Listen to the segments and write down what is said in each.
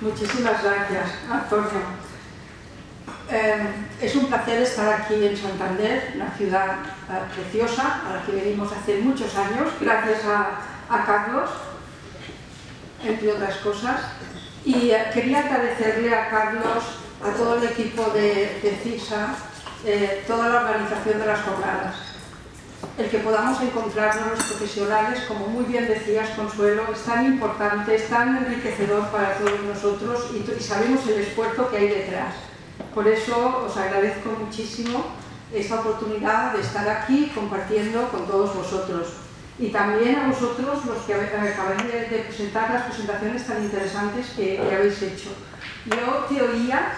Muchísimas gracias, Antonio. Es un placer estar aquí en Santander, una ciudad preciosa a la que venimos hace muchos años, gracias a Carlos, entre otras cosas. Y quería agradecerle a Carlos, a todo el equipo de CISA, toda la organización de las jornadas. El que podamos encontrarnos los profesionales, como muy bien decías, Consuelo, es tan importante, es tan enriquecedor para todos nosotros y sabemos el esfuerzo que hay detrás. Por eso os agradezco muchísimo esta oportunidad de estar aquí compartiendo con todos vosotros. Y también a vosotros, los que acabáis de presentar las presentaciones tan interesantes que habéis hecho. Yo te oía,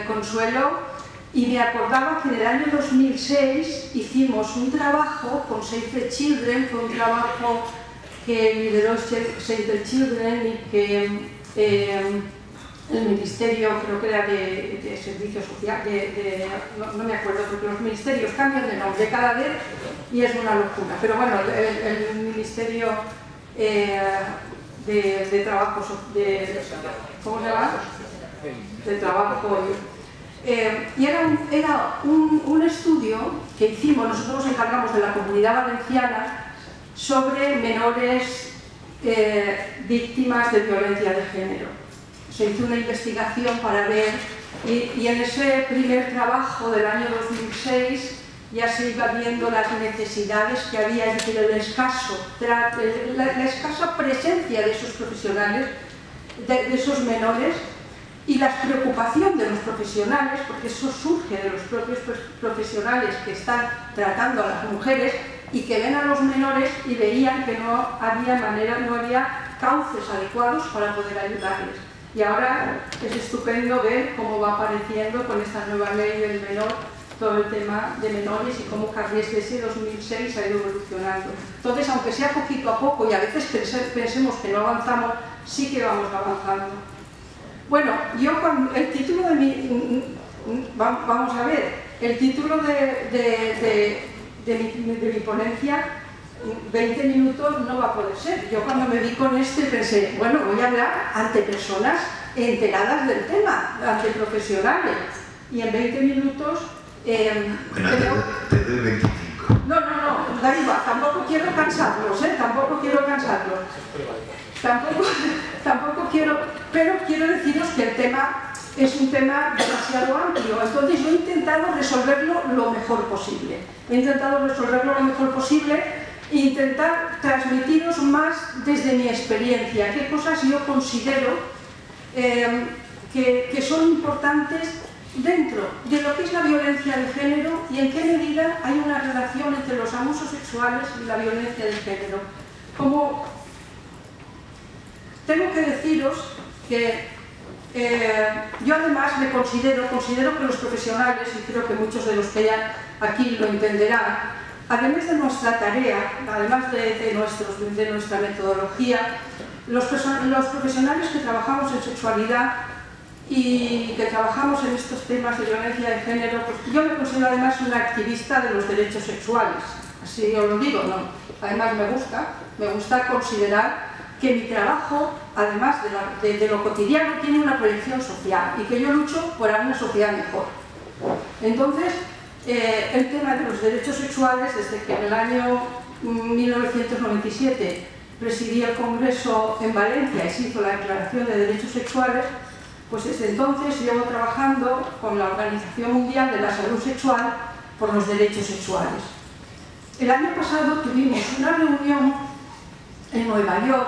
Consuelo, y me acordaba que en el año 2006 hicimos un trabajo con Save the Children, fue un trabajo que lideró Save the Children y que el Ministerio, creo que era de Servicios Sociales, no me acuerdo, porque los ministerios cambian de nombre cada vez y es una locura. Pero bueno, el Ministerio de Trabajo, ¿cómo se llama? De Trabajo. Y era un estudio que hicimos, nosotros nos encargamos de la Comunidad Valenciana, sobre menores víctimas de violencia de género. Se hizo una investigación para ver, y en ese primer trabajo del año 2006 ya se iba viendo las necesidades que había, es decir, la escasa presencia de esos profesionales, de esos menores, y la preocupación de los profesionales, porque eso surge de los propios profesionales que están tratando a las mujeres y que ven a los menores y veían que no había cauces adecuados para poder ayudarles. Y ahora es estupendo ver cómo va apareciendo con esta nueva ley del menor todo el tema de menores y cómo desde ese 2006 ha ido evolucionando. Entonces, aunque sea poquito a poco y a veces pensemos que no avanzamos, sí que vamos avanzando. Bueno, yo con el título de mi... Vamos a ver, el título de mi ponencia, 20 minutos no va a poder ser. Yo cuando me vi con esto pensé, bueno, voy a hablar ante personas enteradas del tema, ante profesionales. Y en 20 minutos... bueno, te doy 25. No, da igual, tampoco quiero cansarlos, tampoco quiero cansarlos. Tampoco quiero, pero quiero deciros que el tema es un tema demasiado amplio, entonces yo he intentado resolverlo lo mejor posible. E intentar transmitiros más desde mi experiencia, qué cosas yo considero que son importantes dentro de lo que es la violencia de género y en qué medida hay una relación entre los abusos sexuales y la violencia de género. Como tengo que deciros que yo además me considero que los profesionales, y creo que muchos de los que hay aquí lo entenderán, además de nuestra tarea, además de nuestra metodología, los profesionales que trabajamos en sexualidad y que trabajamos en estos temas de violencia de género, pues yo me considero además una activista de los derechos sexuales, así os lo digo, ¿no? Además me gusta considerar que mi trabajo, además de lo cotidiano, tiene una proyección social y que yo lucho por una sociedad mejor. Entonces, el tema de los derechos sexuales, desde que en el año 1997 presidí el Congreso en Valencia y se hizo la Declaración de Derechos Sexuales, pues desde entonces llevo trabajando con la Organización Mundial de la Salud Sexual por los derechos sexuales. El año pasado tuvimos una reunión en Nueva York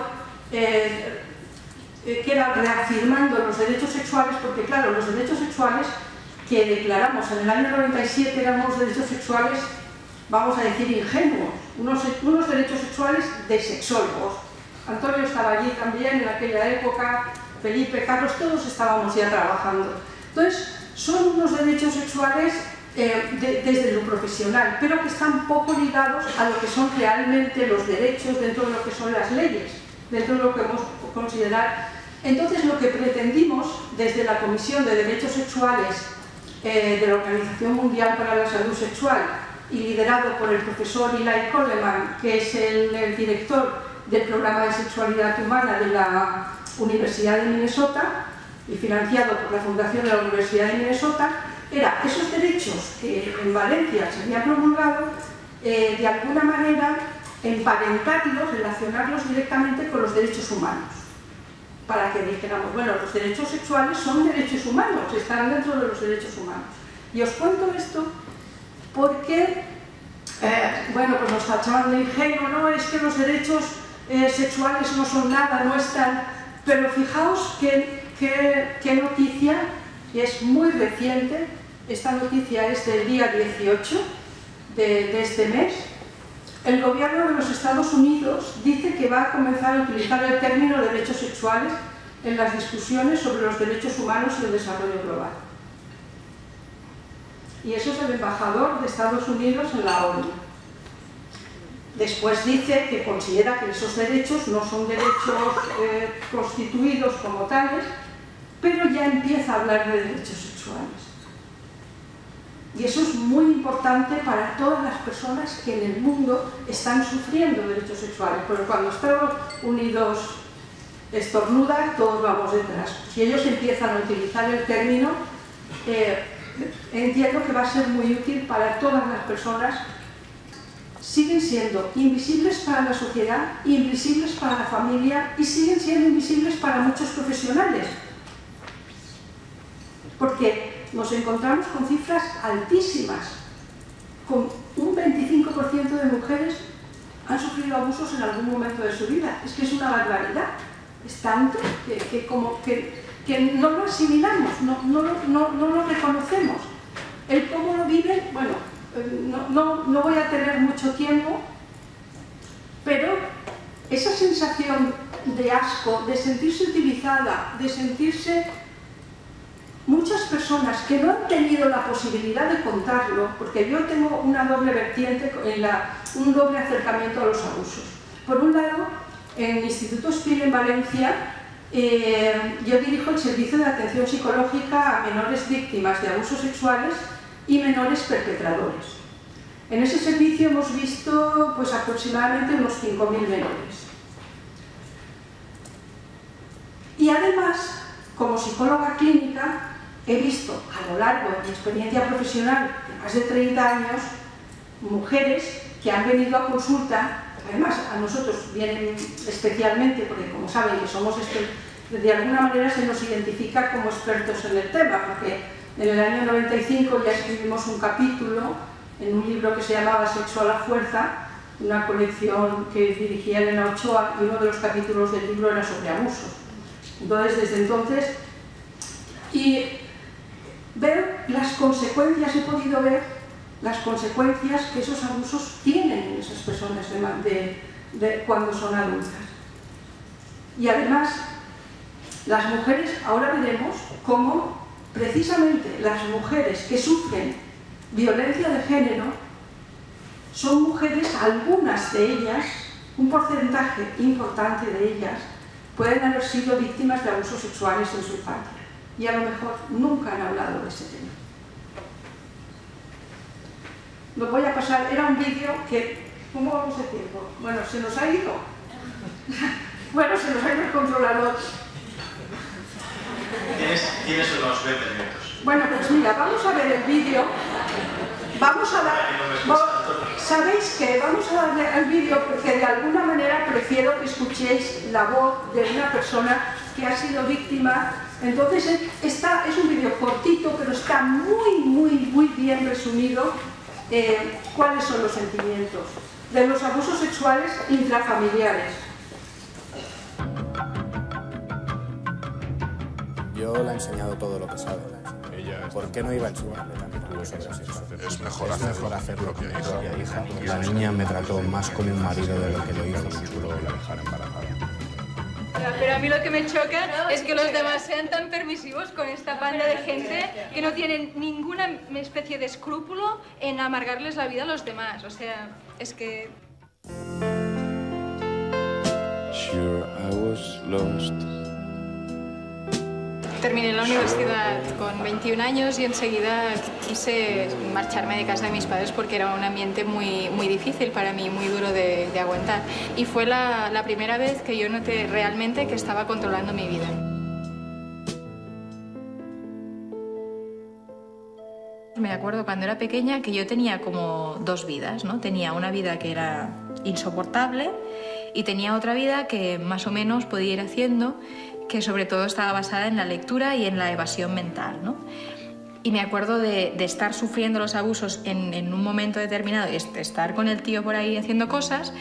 que era reafirmando los derechos sexuales, porque claro, los derechos sexuales que declaramos en el año 97 eran unos derechos sexuales, vamos a decir, ingenuos, unos derechos sexuales de sexólogos. Antonio estaba allí también en aquella época, Felipe, Carlos, todos estábamos ya trabajando. Entonces, son unos derechos sexuales desde lo profesional, pero que están poco ligados a lo que son realmente los derechos dentro de lo que son las leyes, dentro de lo que hemos considerar. Entonces, lo que pretendimos desde la Comisión de Derechos Sexuales de la Organización Mundial para la Salud Sexual y liderado por el profesor Eli Coleman, que es el director del programa de sexualidad humana de la Universidad de Minnesota y financiado por la Fundación de la Universidad de Minnesota, era esos derechos que en Valencia se habían promulgado, de alguna manera emparentarlos, relacionarlos directamente con los derechos humanos, para que dijéramos, bueno, los derechos sexuales son derechos humanos, están dentro de los derechos humanos. Y os cuento esto porque, bueno, pues nos tachaban de ingenuo, no, es que los derechos sexuales no son nada, no están, pero fijaos qué noticia, y es muy reciente, esta noticia es del día 18 de este mes. El gobierno de los Estados Unidos dice que va a comenzar a utilizar el término derechos sexuales en las discusiones sobre los derechos humanos y el desarrollo global. Y eso es el embajador de Estados Unidos en la ONU. Después dice que considera que esos derechos no son derechos constituidos como tales, pero ya empieza a hablar de derechos sexuales. Y eso es muy importante para todas las personas que en el mundo están sufriendo derechos sexuales, porque cuando Estados Unidos estornuda, todos vamos detrás. Si ellos empiezan a utilizar el término, entiendo que va a ser muy útil para todas las personas. Siguen siendo invisibles para la sociedad, invisibles para la familia y siguen siendo invisibles para muchos profesionales. Porque nos encontramos con cifras altísimas, con un 25% de mujeres han sufrido abusos en algún momento de su vida. Es que es una barbaridad, es tanto que no lo asimilamos, no lo reconocemos. El cómo lo viven, bueno, no voy a tener mucho tiempo, pero esa sensación de asco, de sentirse utilizada, de sentirse... Muchas personas que no han tenido la posibilidad de contarlo, porque yo tengo una doble vertiente, un doble acercamiento a los abusos. Por un lado, en el Instituto Spiel en Valencia, yo dirijo el servicio de atención psicológica a menores víctimas de abusos sexuales y menores perpetradores. En ese servicio hemos visto pues, aproximadamente unos 5.000 menores. Y además, como psicóloga clínica, he visto a lo largo de mi experiencia profesional de más de 30 años mujeres que han venido a consulta, además a nosotros vienen especialmente porque como saben que somos de alguna manera se nos identifica como expertos en el tema, porque en el año 95 ya escribimos un capítulo en un libro que se llamaba Sexo a la fuerza, una colección que dirigía Elena Ochoa, y uno de los capítulos del libro era sobre abusos. Entonces, desde entonces, y ver las consecuencias, he podido ver las consecuencias que esos abusos tienen en esas personas cuando son adultas. Y además, las mujeres, ahora veremos cómo precisamente las mujeres que sufren violencia de género son mujeres, algunas de ellas, un porcentaje importante de ellas, pueden haber sido víctimas de abusos sexuales en su infancia y a lo mejor nunca han hablado de ese tema. Lo voy a pasar, era un vídeo que... ¿Cómo vamos de tiempo? Bueno, ¿se nos ha ido? Bueno, se nos ha ido el controlador. Tienes unos 20 minutos. Bueno, pues mira, vamos a ver el vídeo. Vamos a dar... ¿Sabéis qué? Vamos a darle al vídeo porque de alguna manera prefiero que escuchéis la voz de una persona que ha sido víctima. Entonces, es un vídeo cortito, pero está muy bien resumido cuáles son los sentimientos de los abusos sexuales intrafamiliares. Yo le he enseñado todo lo que sabe. ¿Por qué no iba a enseñarle también a los hombres eso? Es mejor hacerlo con mi propia hija. La niña me trató más como un marido de lo que lo hizo su chulo la dejar embarazada. Pero a mí lo que me choca es que los demás sean tan permisivos con esta banda de gente que no tienen ninguna especie de escrúpulo en amargarles la vida a los demás. O sea, es que... Sure, I was lost. Terminé la universidad con 21 años y enseguida quise marcharme de casa de mis padres porque era un ambiente muy difícil para mí, muy duro de aguantar. Y fue la primera vez que yo noté realmente que estaba controlando mi vida. Me acuerdo cuando era pequeña que yo tenía como dos vidas, ¿no? Tenía una vida que era insoportable y tenía otra vida que más o menos podía ir haciendo, que sobre todo estaba basada en la lectura y en la evasión mental, ¿no? Y me acuerdo de estar sufriendo los abusos en un momento determinado y estar con el tío por ahí haciendo cosas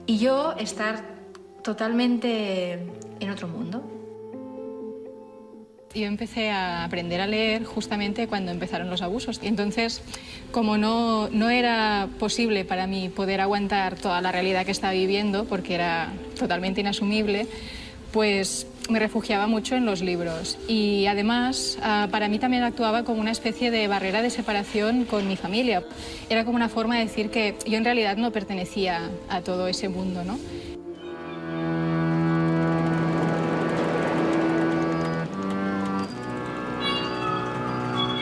y yo estar totalmente en otro mundo. Yo empecé a aprender a leer justamente cuando empezaron los abusos. Y entonces, como no era posible para mí poder aguantar toda la realidad que estaba viviendo, porque era totalmente inasumible, pues me refugiaba mucho en los libros. Y además, para mí también actuaba como una especie de barrera de separación con mi familia. Era como una forma de decir que yo en realidad no pertenecía a todo ese mundo, ¿no?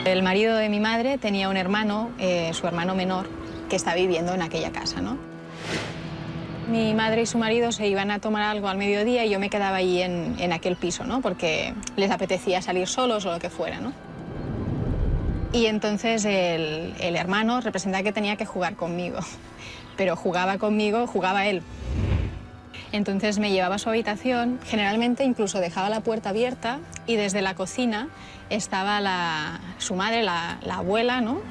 El marido de mi madre tenía un hermano, su hermano menor, que está viviendo en aquella casa, ¿no? Mi madre y su marido se iban a tomar algo al mediodía y yo me quedaba allí en aquel piso, ¿no? Porque les apetecía salir solos o lo que fuera, ¿no? Y entonces el hermano representaba que tenía que jugar conmigo, pero jugaba conmigo, jugaba él. Entonces me llevaba a su habitación, generalmente incluso dejaba la puerta abierta y desde la cocina estaba su madre, la abuela, ¿no?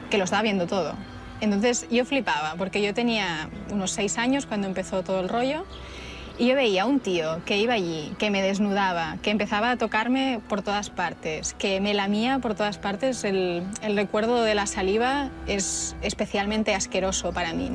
Que lo estaba viendo todo. Entonces yo flipaba, porque yo tenía unos 6 años cuando empezó todo el rollo y yo veía a un tío que iba allí, que me desnudaba, que empezaba a tocarme por todas partes, que me lamía por todas partes. El recuerdo de la saliva es especialmente asqueroso para mí.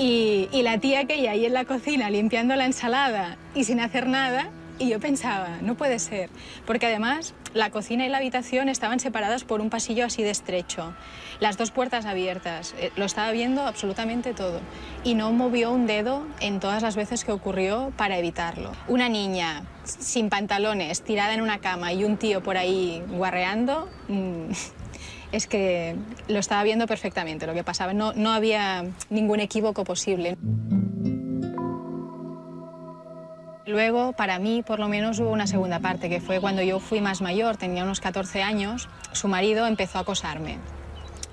Y la tía que iba ahí en la cocina limpiando la ensalada y sin hacer nada, y yo pensaba, no puede ser, porque además la cocina y la habitación estaban separadas por un pasillo así de estrecho, las dos puertas abiertas, lo estaba viendo absolutamente todo y no movió un dedo en todas las veces que ocurrió para evitarlo. Una niña sin pantalones, tirada en una cama y un tío por ahí guarreando, es que lo estaba viendo perfectamente lo que pasaba, no había ningún equívoco posible. Luego, para mí, por lo menos, hubo una segunda parte, que fue cuando yo fui más mayor, tenía unos 14 años, su marido empezó a acosarme.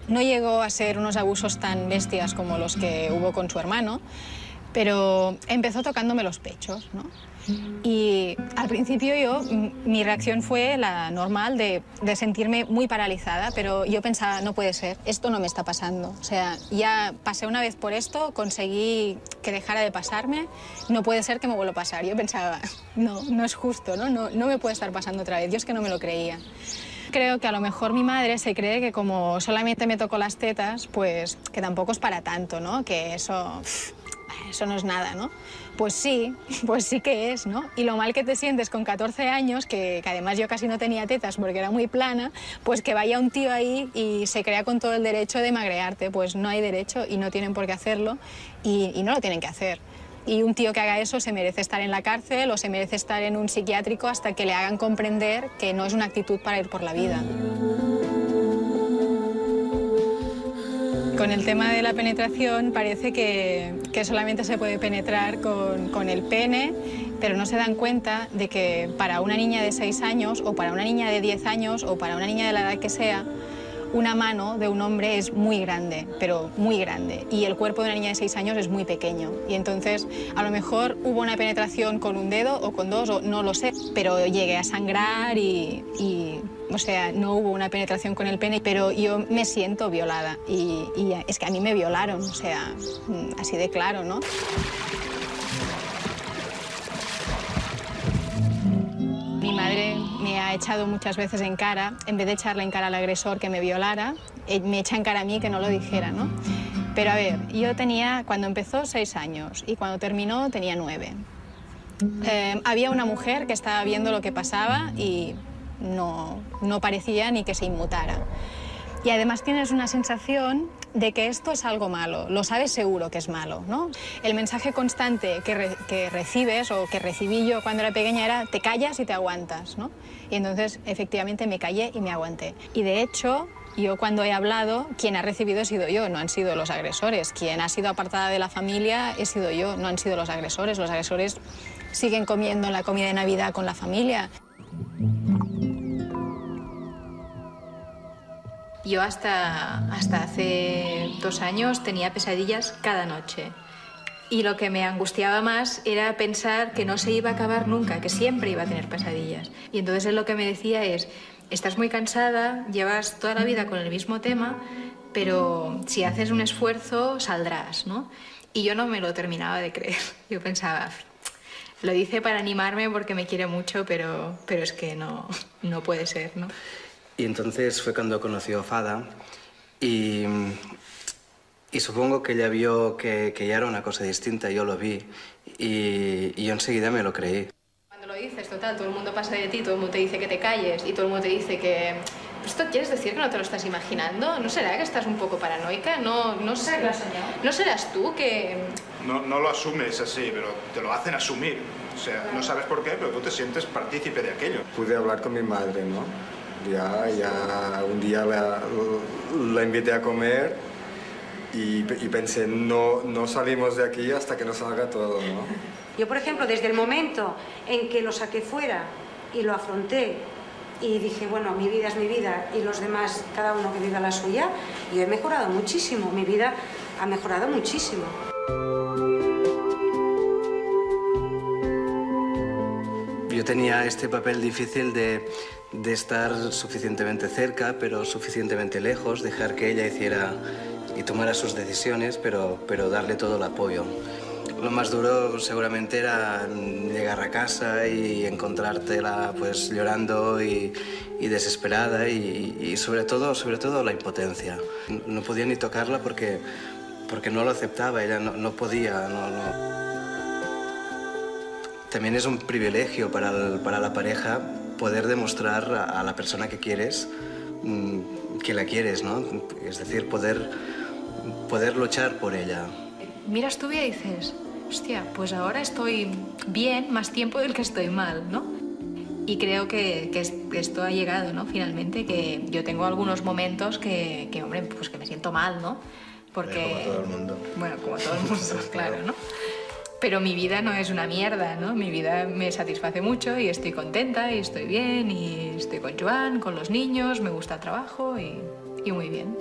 No llegó a ser unos abusos tan bestias como los que hubo con su hermano, pero empezó tocándome los pechos, ¿no? Y al principio mi reacción fue la normal de sentirme muy paralizada, pero yo pensaba, no puede ser, esto no me está pasando. O sea, ya pasé una vez por esto, conseguí que dejara de pasarme, no puede ser que me vuelva a pasar. Yo pensaba, no es justo, no me puede estar pasando otra vez. Yo es que no me lo creía. Creo que a lo mejor mi madre se cree que como solamente me tocó las tetas, pues que tampoco es para tanto, ¿no? Que eso no es nada, ¿no? Pues sí que es, ¿no? Y lo mal que te sientes con 14 años, que además yo casi no tenía tetas porque era muy plana, pues que vaya un tío ahí y se crea con todo el derecho de magrearte. Pues no hay derecho y no tienen por qué hacerlo y no lo tienen que hacer. Y un tío que haga eso se merece estar en la cárcel o se merece estar en un psiquiátrico hasta que le hagan comprender que no es una actitud para ir por la vida. Con el tema de la penetración parece que solamente se puede penetrar con el pene, pero no se dan cuenta de que para una niña de 6 años o para una niña de 10 años o para una niña de la edad que sea, una mano de un hombre es muy grande, pero muy grande, y el cuerpo de una niña de 6 años es muy pequeño. Y entonces, a lo mejor hubo una penetración con un dedo o con dos, o no lo sé, pero llegué a sangrar y o sea, no hubo una penetración con el pene, pero yo me siento violada y es que a mí me violaron, o sea, así de claro, ¿no? Mi madre me ha echado muchas veces en cara, en vez de echarle en cara al agresor que me violara, me echa en cara a mí que no lo dijera, ¿no? Pero a ver, yo tenía, cuando empezó, 6 años y cuando terminó tenía 9. Había una mujer que estaba viendo lo que pasaba y no parecía ni que se inmutara. Y además tienes una sensación de que esto es algo malo, lo sabes seguro que es malo, ¿no? El mensaje constante que recibes o que recibí yo cuando era pequeña era te callas y te aguantas, ¿no? Y entonces efectivamente me callé y me aguanté. Y de hecho, yo cuando he hablado, quien ha recibido he sido yo, no han sido los agresores. Quien ha sido apartada de la familia he sido yo, no han sido los agresores. Los agresores siguen comiendo la comida de Navidad con la familia. Yo hasta hace 2 años tenía pesadillas cada noche. Y lo que me angustiaba más era pensar que no se iba a acabar nunca, que siempre iba a tener pesadillas. Y entonces él lo que me decía es, estás muy cansada, llevas toda la vida con el mismo tema, pero si haces un esfuerzo saldrás, ¿no? Y yo no me lo terminaba de creer. Yo pensaba, lo dice para animarme porque me quiere mucho, pero es que no puede ser, ¿no? Y entonces fue cuando conoció a Fada y supongo que ella vio que ya era una cosa distinta, yo lo vi y yo enseguida me lo creí. Cuando lo dices, total, todo el mundo pasa de ti, todo el mundo te dice que te calles y todo el mundo te dice que... ¿Esto quieres decir que no te lo estás imaginando? ¿No será que estás un poco paranoica? No sé, ¿no serás tú que...? No lo asumes así, pero te lo hacen asumir. O sea, no sabes por qué, pero tú te sientes partícipe de aquello. Pude hablar con mi madre, ¿no? Ya un día la invité a comer y pensé, no salimos de aquí hasta que nos salga todo, ¿no? Yo, por ejemplo, desde el momento en que lo saqué fuera y lo afronté y dije, bueno, mi vida es mi vida y los demás, cada uno que viva la suya, yo he mejorado muchísimo, mi vida ha mejorado muchísimo. Yo tenía este papel difícil de estar suficientemente cerca, pero suficientemente lejos, dejar que ella hiciera y tomara sus decisiones, pero darle todo el apoyo. Lo más duro seguramente era llegar a casa y encontrártela pues llorando y desesperada y sobre todo la impotencia. No podía ni tocarla porque no lo aceptaba, ella no podía, También es un privilegio para la pareja poder demostrar a la persona que quieres que la quieres, ¿no? Es decir, poder luchar por ella. Miras tu vida y dices, hostia, pues ahora estoy bien más tiempo del que estoy mal, ¿no? Y creo que esto ha llegado, ¿no? Finalmente, que yo tengo algunos momentos que hombre, pues que me siento mal, ¿no? Porque... Como todo el mundo. Bueno, como todo el mundo, claro, ¿no? Pero mi vida no es una mierda, ¿no? Mi vida me satisface mucho y estoy contenta y estoy bien y estoy con Joan, con los niños, me gusta el trabajo y muy bien.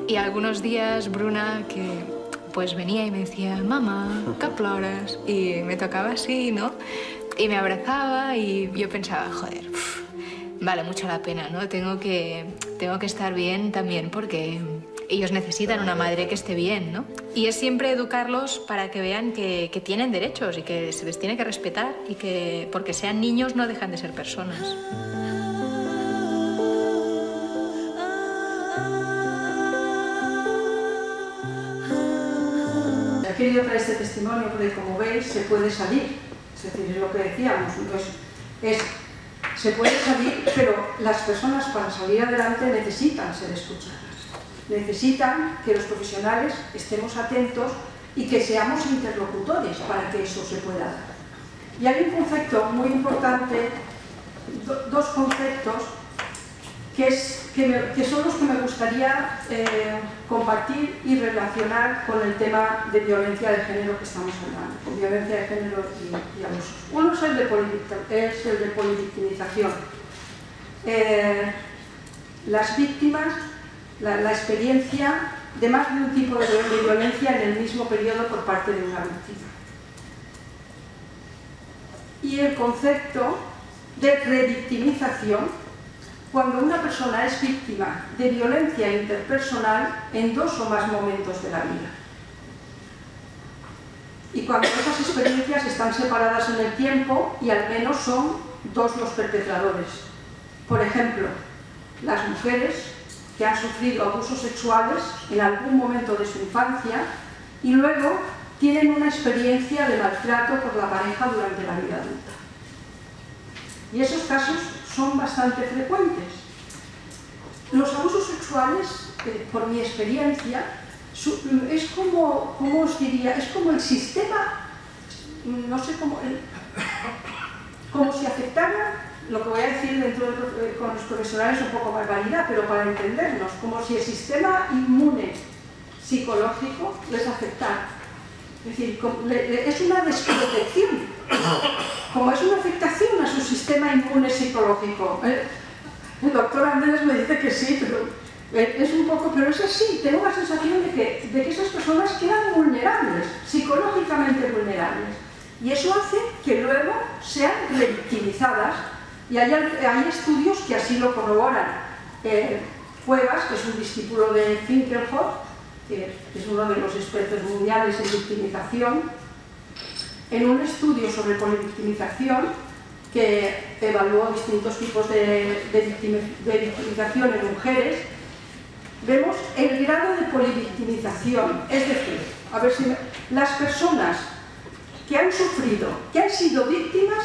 Y algunos días Bruna que pues venía y me decía, mamá, ¿qué plores? Y me tocaba así, ¿no? Y me abrazaba y yo pensaba, joder, vale mucho la pena, ¿no? Tengo que estar bien también porque ellos necesitan una madre que esté bien, ¿no? Y es siempre educarlos para que vean que tienen derechos y que se les tiene que respetar y que porque sean niños no dejan de ser personas. He querido traer este testimonio porque, como veis, se puede salir. Es decir, es lo que decíamos. Se puede salir, pero las personas para salir adelante necesitan ser escuchadas. Necesitan que los profesionales estemos atentos y que seamos interlocutores para que eso se pueda dar. Y hay un concepto muy importante, dos conceptos, que son los que me gustaría compartir y relacionar con el tema de violencia de género que estamos hablando, con violencia de género y abusos. Uno es el de polivictimización. Las víctimas, la experiencia de más de un tipo de violencia en el mismo periodo por parte de una víctima. Y el concepto de revictimización, cuando una persona es víctima de violencia interpersonal en 2 o más momentos de la vida. Y cuando esas experiencias están separadas en el tiempo y al menos son 2 los perpetradores. Por ejemplo, las mujeres que han sufrido abusos sexuales en algún momento de su infancia y luego tienen una experiencia de maltrato por la pareja durante la vida adulta. Y esos casos son bastante frecuentes. Los abusos sexuales por mi experiencia, es como, ¿cómo os diría? Es como el sistema, no sé cómo, como si afectara, lo que voy a decir con los profesionales es un poco barbaridad, pero para entendernos, como si el sistema inmune psicológico les afectara. Es decir, es una desprotección, como es una afectación a su sistema inmune psicológico. El doctor Andrés me dice que sí, pero es un poco, pero es así. Tengo la sensación de que esas personas quedan vulnerables, psicológicamente vulnerables. Y eso hace que luego sean revictimizadas. Y hay estudios que así lo corroboran. Cuevas, que es un discípulo de Finkelhoff, que es uno de los expertos mundiales en victimización, en un estudio sobre polivictimización que evaluó distintos tipos de victimización en mujeres, vemos el grado de polivictimización, es decir, a ver si las personas que han sufrido, que han sido víctimas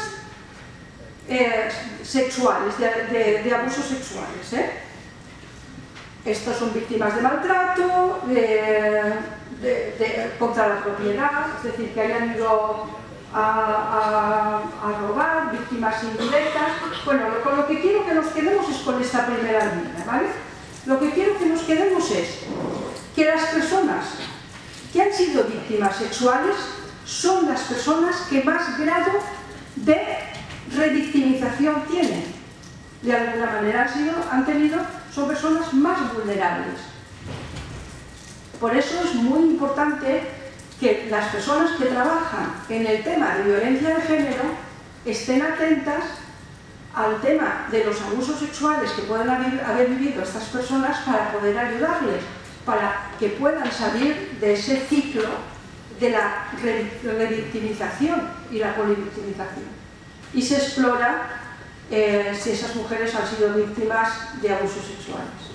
sexuales, de abusos sexuales, estos son víctimas de maltrato, contra la propiedad, es decir, que hayan ido a robar, víctimas indirectas. Bueno, con lo que quiero que nos quedemos es con esta primera línea, ¿vale? Lo que quiero que nos quedemos es que las personas que han sido víctimas sexuales son las personas que más grado de revictimización tienen. De alguna manera son personas más vulnerables. Por eso es muy importante que las personas que trabajan en el tema de violencia de género estén atentas al tema de los abusos sexuales que pueden haber vivido estas personas para poder ayudarles, para que puedan salir de ese ciclo de la revictimización y la polivictimización. Y se explora si esas mujeres han sido víctimas de abusos sexuales.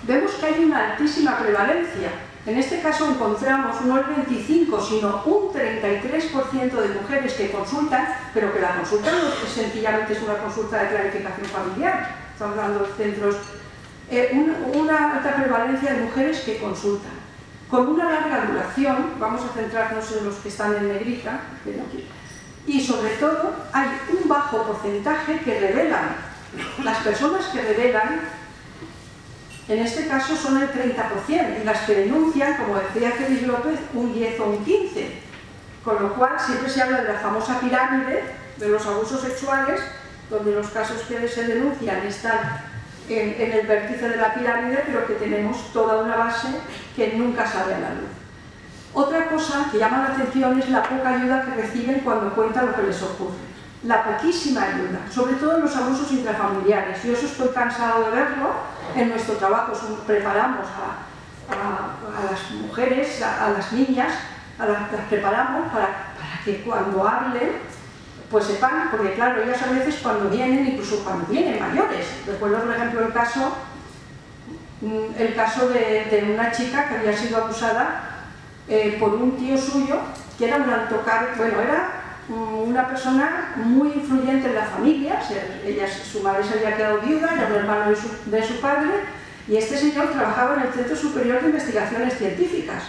Vemos que hay una altísima prevalencia. En este caso encontramos no el 25, sino un 33% de mujeres que consultan, pero que la consulta no es sencillamente una consulta de planificación familiar. Estamos hablando de centros. Una alta prevalencia de mujeres que consultan. Con una larga duración, vamos a centrarnos en los que están en negrita, y sobre todo hay un bajo porcentaje que revelan. Las personas que revelan, en este caso son el 30%, y las que denuncian, como decía Félix López, un 10 o un 15%. Con lo cual siempre se habla de la famosa pirámide de los abusos sexuales, donde los casos que se denuncian están en el vértice de la pirámide, pero que tenemos toda una base que nunca sale a la luz. Otra cosa que llama la atención es la poca ayuda que reciben cuando cuentan lo que les ocurre. La poquísima ayuda, sobre todo en los abusos intrafamiliares. Yo eso estoy cansado de verlo. En nuestro trabajo preparamos a las mujeres, a las niñas, las preparamos para que cuando hablen, pues sepan, porque claro, ellas a veces cuando vienen, incluso cuando vienen mayores. Recuerdo, por ejemplo, el caso de una chica que había sido abusada por un tío suyo, que era un alto cargo, bueno, era una persona muy influyente en la familia. Su madre se había quedado viuda, era un hermano de su padre, y este señor trabajaba en el Centro Superior de Investigaciones Científicas.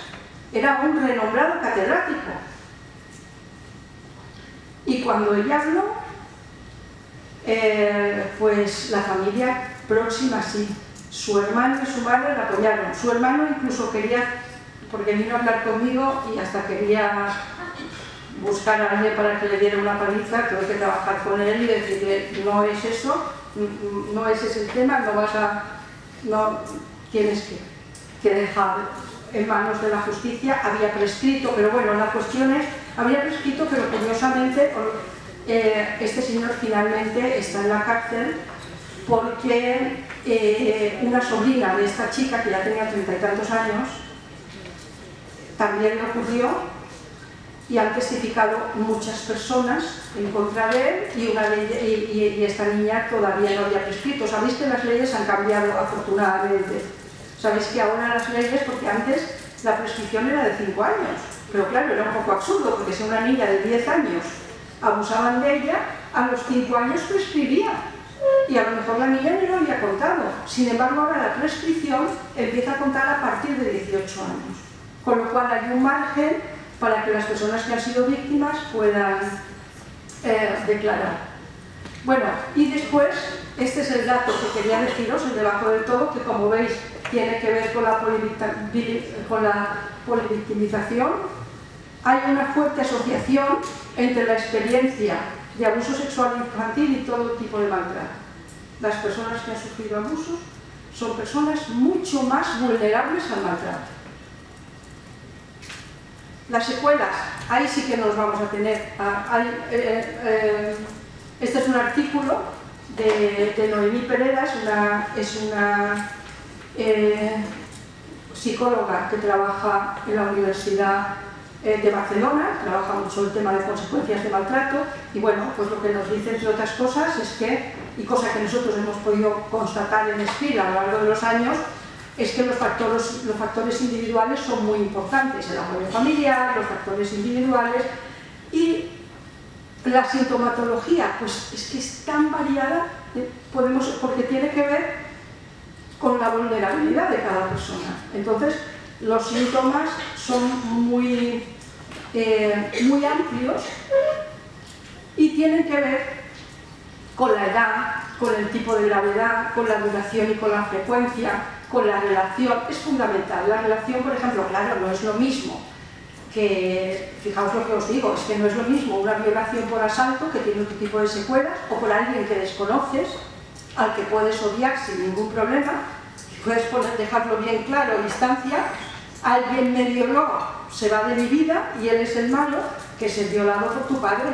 Era un renombrado catedrático. Y cuando ella habló, pues la familia próxima sí. Su hermano y su madre la apoyaron. Su hermano incluso quería, porque vino a hablar conmigo y hasta quería buscar a alguien para que le diera una paliza. Tuve que trabajar con él y decirle, no es eso, no ese es el tema, tienes que dejar en manos de la justicia. Había prescrito, pero bueno, la cuestión es, había prescrito, pero curiosamente este señor finalmente está en la cárcel porque una sobrina de esta chica, que ya tenía 30 y tantos años, también le ocurrió, y han testificado muchas personas en contra de él, y esta niña todavía no había prescrito. Sabéis que las leyes han cambiado afortunadamente. Sabéis que ahora las leyes, porque antes la prescripción era de 5 años, pero claro, era un poco absurdo, porque si una niña de 10 años abusaban de ella, a los 5 años prescribía. y a lo mejor la niña no lo había contado. Sin embargo, ahora la prescripción empieza a contar a partir de 18 años. Con lo cual hay un margen para que las personas que han sido víctimas puedan declarar. Bueno, y después, este es el dato que quería deciros, el debajo del todo, que como veis tiene que ver con la polivictimización. Hay una fuerte asociación entre la experiencia de abuso sexual infantil y todo tipo de maltrato. Las personas que han sufrido abusos son personas mucho más vulnerables al maltrato. Las secuelas, ahí sí que nos vamos a tener. Este es un artículo de Noemí Pereda, es una psicóloga que trabaja en la Universidad de Barcelona, trabaja mucho el tema de consecuencias de maltrato, y bueno, pues lo que nos dice, entre otras cosas, es que, y cosa que nosotros hemos podido constatar en SPIL a lo largo de los años, es que los factores individuales son muy importantes, el apoyo familiar, los factores individuales, y la sintomatología, pues es que es tan variada, porque tiene que ver con la vulnerabilidad de cada persona. Entonces, los síntomas son muy amplios y tienen que ver con la edad, con el tipo de gravedad, con la duración y con la frecuencia, con la relación. Es fundamental. La relación, por ejemplo, claro, no es lo mismo que, fijaos lo que os digo, es que no es lo mismo una violación por asalto, que tiene otro tipo de secuelas, o por alguien que desconoces, al que puedes odiar sin ningún problema, puedes dejarlo bien claro a distancia. Alguien me violó, se va de mi vida y él es el malo, que es el violado por tu padre.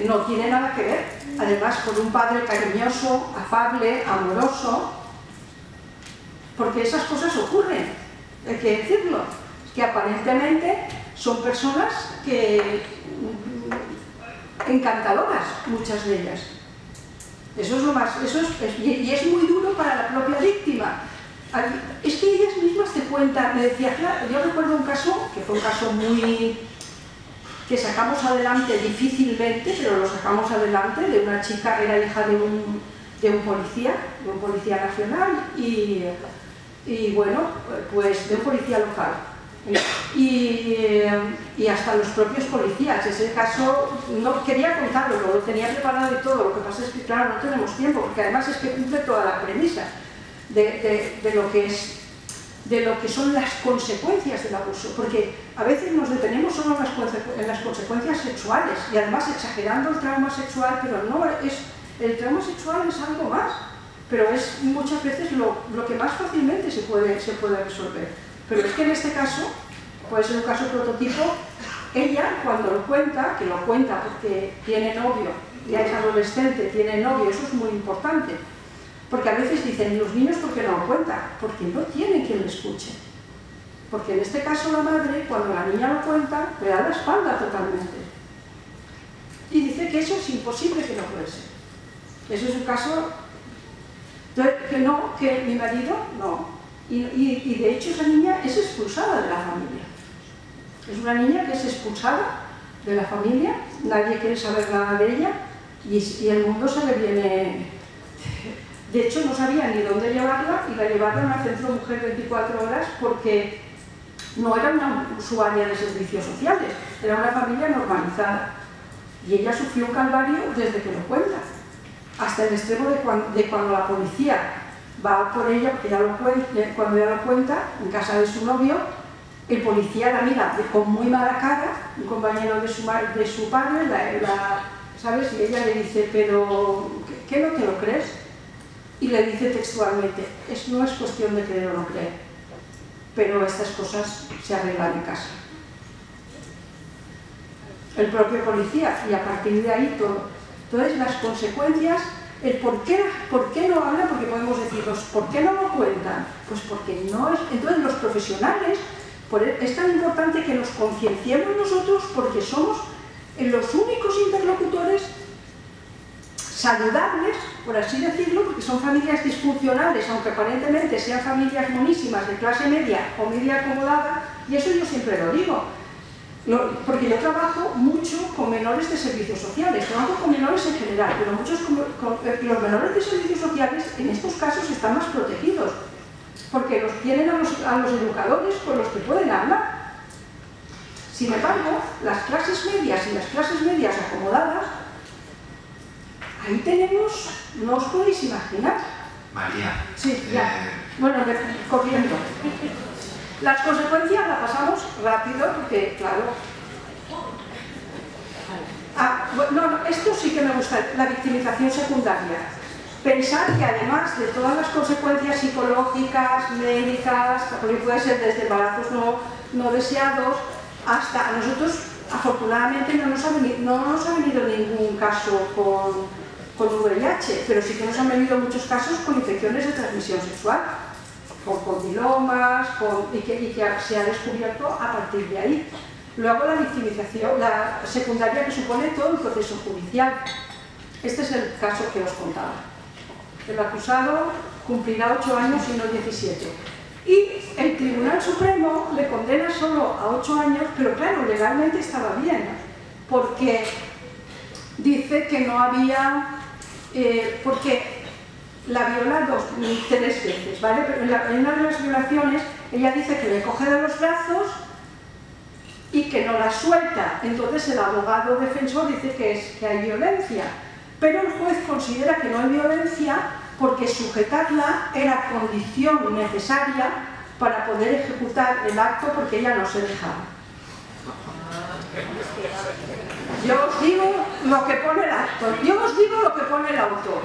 No tiene nada que ver. Además, con un padre cariñoso, afable, amoroso, porque esas cosas ocurren, hay que decirlo, que aparentemente son personas encantadoras, muchas de ellas. Eso es lo más, y es muy duro para la propia víctima. Es que ellas mismas te cuentan, me decía, claro, yo recuerdo un caso, que fue un caso que sacamos adelante difícilmente, pero lo sacamos adelante, de una chica que era hija de un policía nacional y bueno, pues de un policía local. Y hasta los propios policías. Ese caso no quería contarlo, lo tenía preparado y todo, lo que pasa es que claro, no tenemos tiempo, porque además es que cumple toda la premisa de lo que son las consecuencias del abuso, porque a veces nos detenemos solo en las consecuencias sexuales y además exagerando el trauma sexual, pero no es, el trauma sexual es algo más, pero es muchas veces lo que más fácilmente se puede resolver. Pero es que en este caso, puede ser un caso prototipo, ella cuando lo cuenta, que lo cuenta porque tiene novio, ya es adolescente, tiene novio, eso es muy importante, porque a veces dicen, los niños ¿por qué no lo cuentan? Porque no tienen quien le escuche. Porque en este caso la madre, cuando la niña lo cuenta, le da la espalda totalmente. Y dice que eso es imposible, que no puede ser. Eso es un caso, que mi marido no. Y de hecho esa niña es expulsada de la familia. Es una niña que es expulsada de la familia, nadie quiere saber nada de ella y el mundo se le viene... De hecho no sabía ni dónde llevarla y la llevaron al Centro Mujer 24 horas porque no era una usuaria de servicios sociales, era una familia normalizada. Y ella sufrió un calvario desde que lo cuenta, hasta el extremo de cuando la policía va por ella, porque cuando ella lo cuenta, en casa de su novio, el policía la mira con muy mala cara, un compañero de su padre, ¿sabes? Y ella le dice, pero ¿qué no te lo crees? Y le dice textualmente, no es cuestión de creer o no creer, pero estas cosas se arreglan en casa. El propio policía, y a partir de ahí todo. Entonces las consecuencias, el por qué no hablan, porque podemos decir, ¿por qué no lo cuentan? Pues porque no es... Entonces los profesionales, es tan importante que nos concienciemos nosotros porque somos los únicos interlocutores saludables, por así decirlo, porque son familias disfuncionales, aunque aparentemente sean familias monísimas de clase media o media acomodada, y eso yo siempre lo digo. Porque yo trabajo mucho con menores de servicios sociales, trabajo con menores en general, pero los menores de servicios sociales en estos casos están más protegidos, porque los tienen a los educadores con los que pueden hablar. Sin embargo, las clases medias y las clases medias acomodadas, ahí tenemos, no os podéis imaginar. María. Sí, ya. Bueno, corriendo. Las consecuencias las pasamos rápido porque, claro... esto sí que me gusta, la victimización secundaria. Pensar que además de todas las consecuencias psicológicas, médicas, porque puede ser desde embarazos no deseados, hasta a nosotros, afortunadamente, no nos ha venido ningún caso con VIH, pero sí que nos han venido muchos casos con infecciones de transmisión sexual, con condilomas, y que se ha descubierto a partir de ahí. Luego la victimización, la secundaria que supone todo el proceso judicial. Este es el caso que os contaba. El acusado cumplirá 8 años y no 17. Y el Tribunal Supremo le condena solo a 8 años, pero claro, legalmente estaba bien, porque dice que no había... porque la viola 3 veces, ¿vale? Pero en una de las violaciones ella dice que le coge de los brazos y que no la suelta. Entonces el abogado defensor dice que hay violencia, pero el juez considera que no hay violencia porque sujetarla era condición necesaria para poder ejecutar el acto, porque ella no se dejaba. Yo os digo lo que pone el acto, yo os digo lo que pone el autor,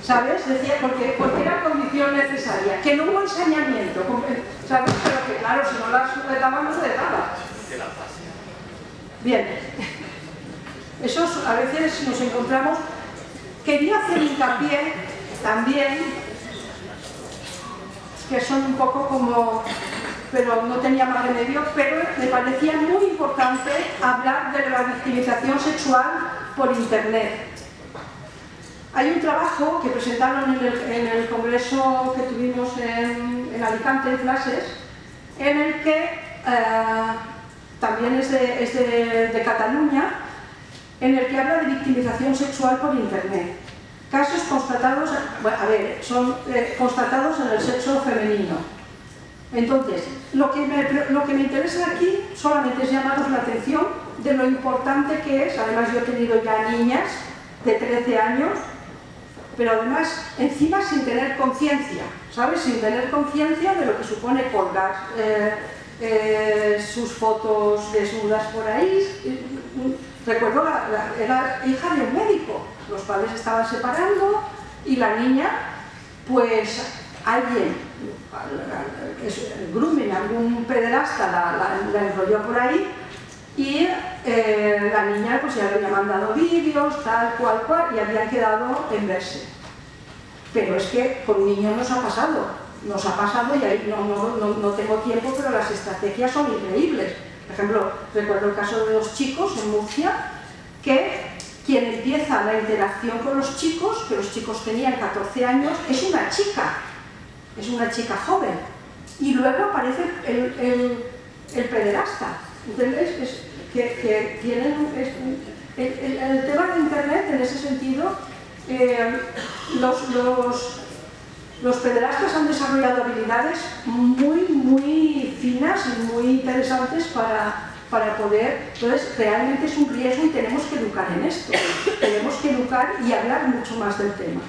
¿sabes? Decía, porque era condición necesaria, que no hubo ensañamiento, ¿sabes? Pero que claro, si no la sujetaba, no se dejaba. Bien, eso a veces nos encontramos. Quería hacer hincapié también, que son un poco como, pero no tenía más remedio, pero me parecía muy importante hablar de la victimización sexual por internet. Hay un trabajo que presentaron en el congreso que tuvimos en Alicante, en Flashes, en el que también es de Cataluña, en el que habla de victimización sexual por internet. Casos constatados, son constatados en el sexo femenino. Entonces, lo que me interesa aquí solamente es llamaros la atención de lo importante que es. Además, yo he tenido ya niñas de 13 años, pero además, encima sin tener conciencia, ¿sabes? Sin tener conciencia de lo que supone colgar sus fotos desnudas por ahí. Recuerdo, era hija de un médico, los padres estaban separando y la niña, pues alguien, el grooming, algún pederasta la enrolló por ahí y la niña pues ya le había mandado vídeos, tal cual, y habían quedado en verse. Pero es que con niños nos ha pasado y ahí no tengo tiempo, pero las estrategias son increíbles. Por ejemplo, recuerdo el caso de 2 chicos en Murcia, que quien empieza la interacción con los chicos, que los chicos tenían 14 años, es una chica joven, y luego aparece el pederasta. Entonces, que tienen el tema de internet en ese sentido, los pederastas han desarrollado habilidades muy finas y muy interesantes para poder. Entonces, realmente es un riesgo y tenemos que educar en esto. Tenemos que educar y hablar mucho más del tema.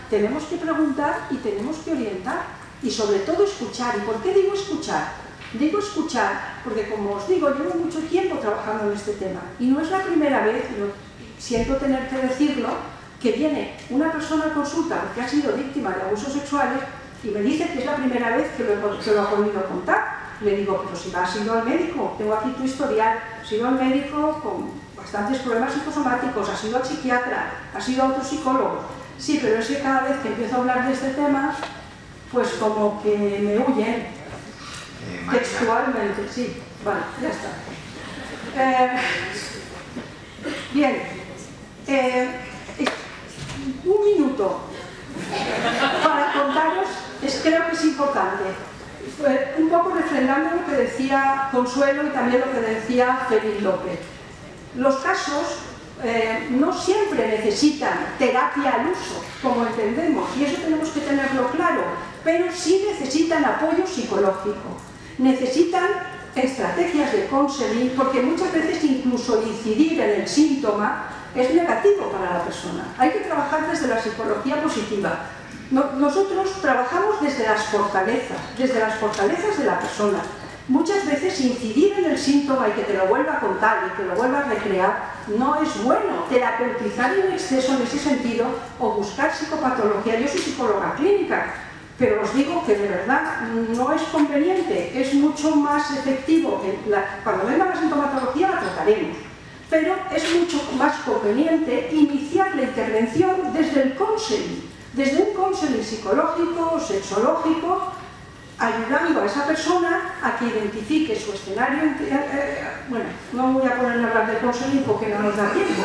Tenemos que preguntar y tenemos que orientar y sobre todo escuchar. ¿Y por qué digo escuchar? Digo escuchar porque, como os digo, llevo mucho tiempo trabajando en este tema y no es la primera vez, siento tener que decirlo, que viene una persona a consulta porque ha sido víctima de abusos sexuales y me dice que es la primera vez que lo ha podido contar. Le digo, pero si has ido al médico, tengo aquí tu historial, has ido al médico con bastantes problemas psicosomáticos, has ido al psiquiatra, has ido a otro psicólogo. Sí, pero es que cada vez que empiezo a hablar de este tema, pues como que me huyen textualmente. Sí, vale, ya está. Bien. Un minuto para contaros, creo que es importante. Un poco refrendando lo que decía Consuelo y también lo que decía Félix López. Los casos no siempre necesitan terapia al uso, como entendemos, y eso tenemos que tenerlo claro, pero sí necesitan apoyo psicológico, necesitan estrategias de counseling, porque muchas veces incluso incidir en el síntoma es negativo para la persona. Hay que trabajar desde la psicología positiva. Nosotros trabajamos desde las fortalezas de la persona. Muchas veces incidir en el síntoma y que te lo vuelva a contar y que lo vuelva a recrear no es bueno. Terapeutizar en exceso en ese sentido o buscar psicopatología. Yo soy psicóloga clínica, pero os digo que de verdad no es conveniente, es mucho más efectivo. Cuando venga la sintomatología la trataremos, pero es mucho más conveniente iniciar la intervención desde el counseling, desde un counseling psicológico, sexológico, ayudando a esa persona a que identifique su escenario. Bueno, no voy a ponerme a hablar de counseling porque no nos da tiempo,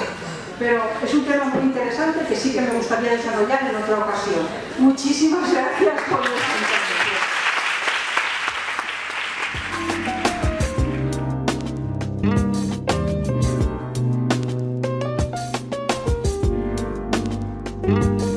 pero es un tema muy interesante que sí que me gustaría desarrollar en otra ocasión. Muchísimas gracias por vuestra intervención.